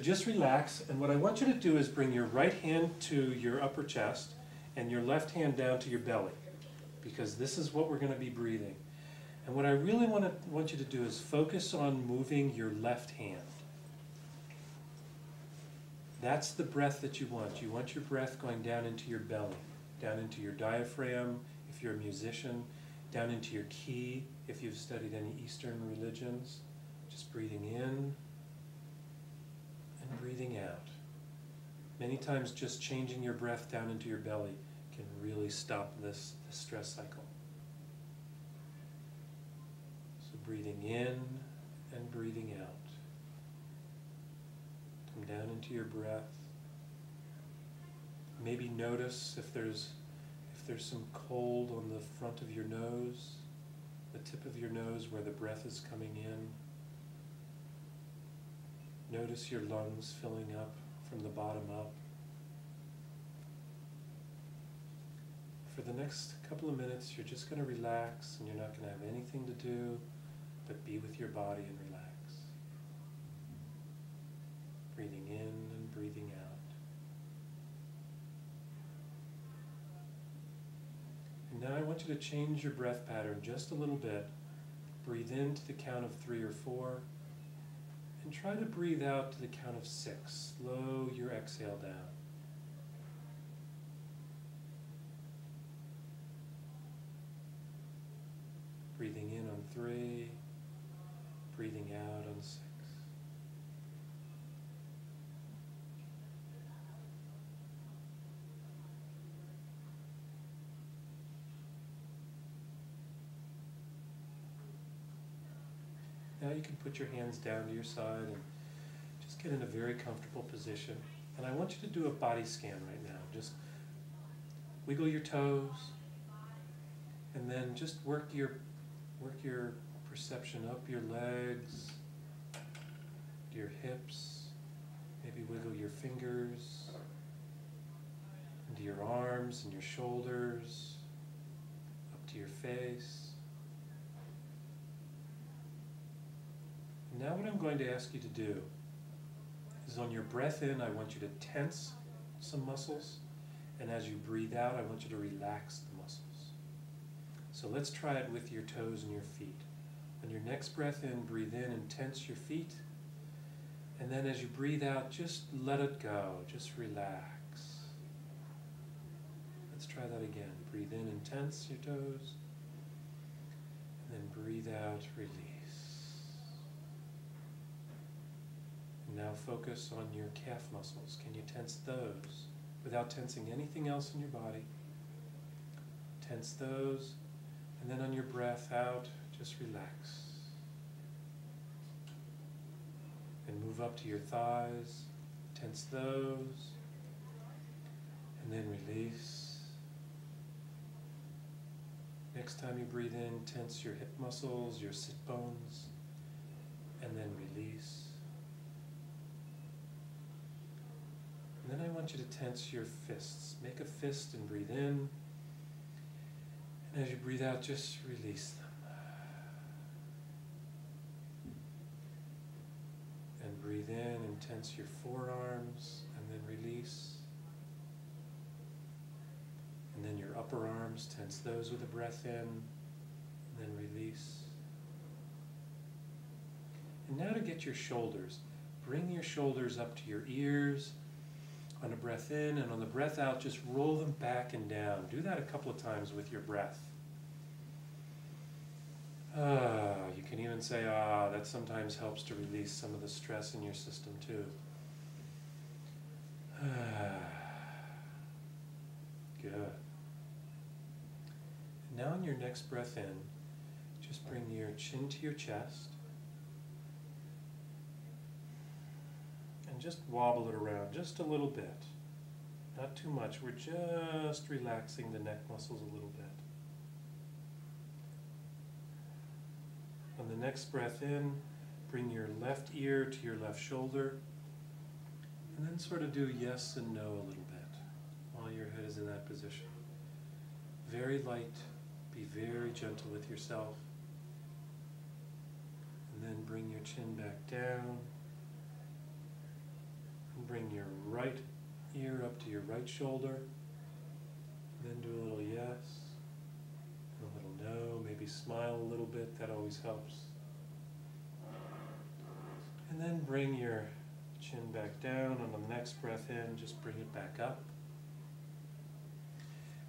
Just relax, and what I want you to do is bring your right hand to your upper chest and your left hand down to your belly, because this is what we're going to be breathing. And what I really want you to do is focus on moving your left hand. That's the breath that you want. You want your breath going down into your belly, down into your diaphragm if you're a musician, down into your ki if you've studied any Eastern religions. Just breathing in and breathing out. Many times just changing your breath down into your belly can really stop this stress cycle. So breathing in and breathing out. Come down into your breath. Maybe notice if there's some cold on the front of your nose, the tip of your nose where the breath is coming in. Notice your lungs filling up from the bottom up. For the next couple of minutes, you're just going to relax, and you're not going to have anything to do but be with your body and relax. Breathing in and breathing out. And now I want you to change your breath pattern just a little bit. Breathe in to the count of 3 or 4. And try to breathe out to the count of 6. Slow your exhale down. Breathing in on 3, breathing out on 6. Now you can put your hands down to your side and just get in a very comfortable position. And I want you to do a body scan right now. Just wiggle your toes, and then just work your perception up your legs, your hips. Maybe wiggle your fingers into your arms and your shoulders, up to your face. Now what I'm going to ask you to do is on your breath in, I want you to tense some muscles, and as you breathe out, I want you to relax the muscles. So let's try it with your toes and your feet. On your next breath in, breathe in and tense your feet, and then as you breathe out, just let it go, just relax. Let's try that again. Breathe in and tense your toes, and then breathe out, release. Now focus on your calf muscles. Can you tense those without tensing anything else in your body? Tense those, and then on your breath out, just relax. And move up to your thighs, tense those, and then release. Next time you breathe in, tense your hip muscles, your sit bones, and then release. And then I want you to tense your fists. Make a fist and breathe in. And as you breathe out, just release them. And breathe in and tense your forearms, and then release. And then your upper arms, tense those with a breath in, and then release. And now to get your shoulders. Bring your shoulders up to your ears. On a breath in, and on the breath out, just roll them back and down. Do that a couple of times with your breath. You can even say, that sometimes helps to release some of the stress in your system too. Good. Now on your next breath in, just bring your chin to your chest. Just wobble it around just a little bit. Not too much. We're just relaxing the neck muscles a little bit. On the next breath in, bring your left ear to your left shoulder, and then sort of do yes and no a little bit while your head is in that position. Very light. Be very gentle with yourself. And then bring your chin back down. And bring your right ear up to your right shoulder. And then do a little yes, and a little no. Maybe smile a little bit, that always helps. And then bring your chin back down. On the next breath in, just bring it back up.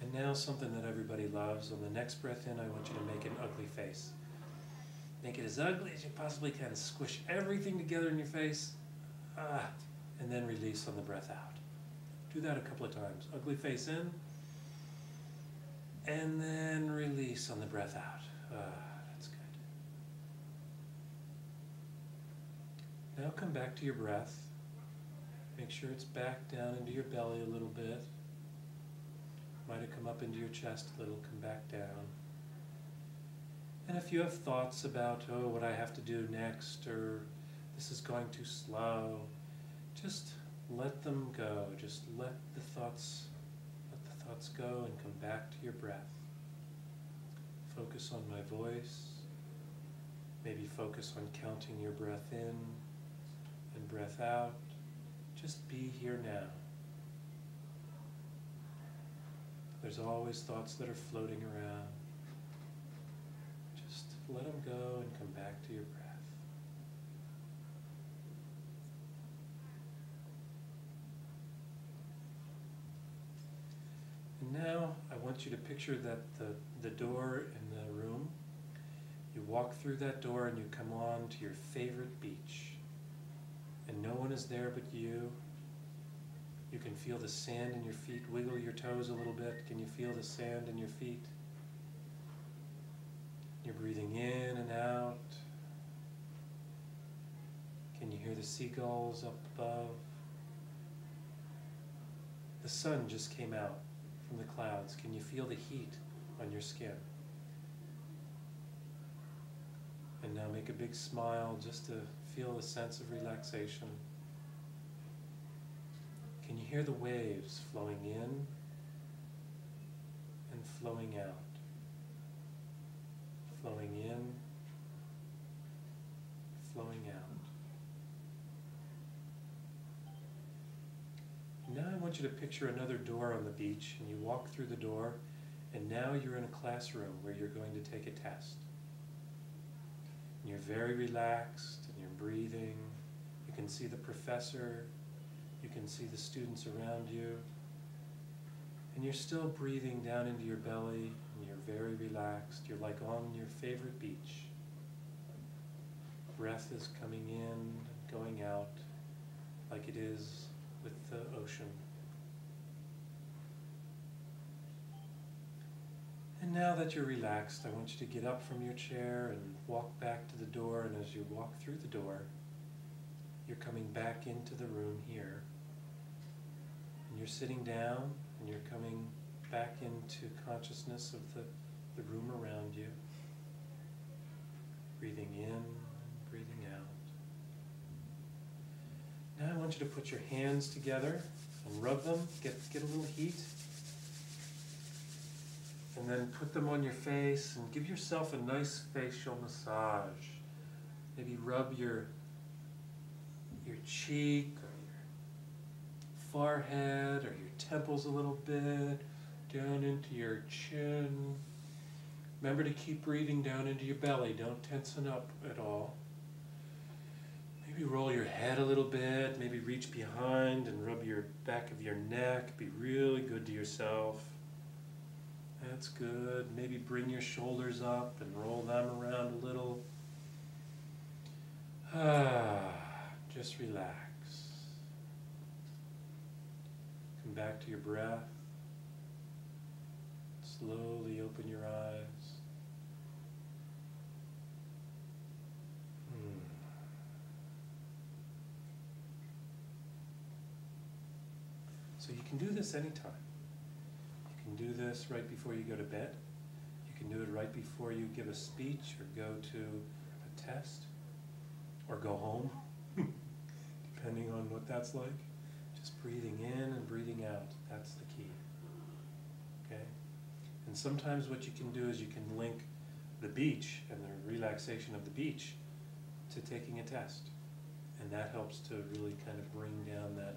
And now something that everybody loves. On the next breath in, I want you to make an ugly face. Make it as ugly as you possibly can. Squish everything together in your face. And then release on the breath out. Do that a couple of times. Ugly face in. And then release on the breath out. That's good. Now come back to your breath. Make sure it's back down into your belly a little bit. Might have come up into your chest a little, come back down. And if you have thoughts about, oh, what I have to do next, or this is going too slow, just let them go. Just let the thoughts go and come back to your breath. Focus on my voice. Maybe focus on counting your breath in and breath out. Just be here now. There's always thoughts that are floating around. Just let them go and come back to your breath. And now I want you to picture that the door in the room, you walk through that door and you come on to your favorite beach. And no one is there but you. You can feel the sand in your feet. Wiggle your toes a little bit. Can you feel the sand in your feet? You're breathing in and out. Can you hear the seagulls up above? The sun just came out from the clouds. Can you feel the heat on your skin? And now make a big smile just to feel a sense of relaxation. Can you hear the waves flowing in and flowing out? Flowing in, flowing out. Now I want you to picture another door on the beach, and you walk through the door, and now you're in a classroom where you're going to take a test. And you're very relaxed, and you're breathing. You can see the professor. You can see the students around you. And you're still breathing down into your belly, and you're very relaxed. You're like on your favorite beach. Breath is coming in and going out like it is with the ocean. And now that you're relaxed, I want you to get up from your chair and walk back to the door. And as you walk through the door, you're coming back into the room here. And you're sitting down, and you're coming back into consciousness of the room around you. Breathing in, breathing out. Now I want you to put your hands together and rub them, get a little heat. And then put them on your face and give yourself a nice facial massage. Maybe rub your cheek or your forehead or your temples a little bit, down into your chin. Remember to keep breathing down into your belly. Don't tensen up at all. Maybe roll your head a little bit. Maybe reach behind and rub your back of your neck. Be really good to yourself. That's good. Maybe bring your shoulders up and roll them around a little. Just relax. Come back to your breath. Slowly open your eyes. So you can do this anytime. You can do this right before you go to bed. You can do it right before you give a speech or go to a test or go home, depending on what that's like. Just breathing in and breathing out. That's the key. Okay? And sometimes what you can do is you can link the beach and the relaxation of the beach to taking a test. And that helps to really kind of bring down that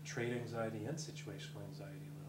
trait anxiety and situational anxiety a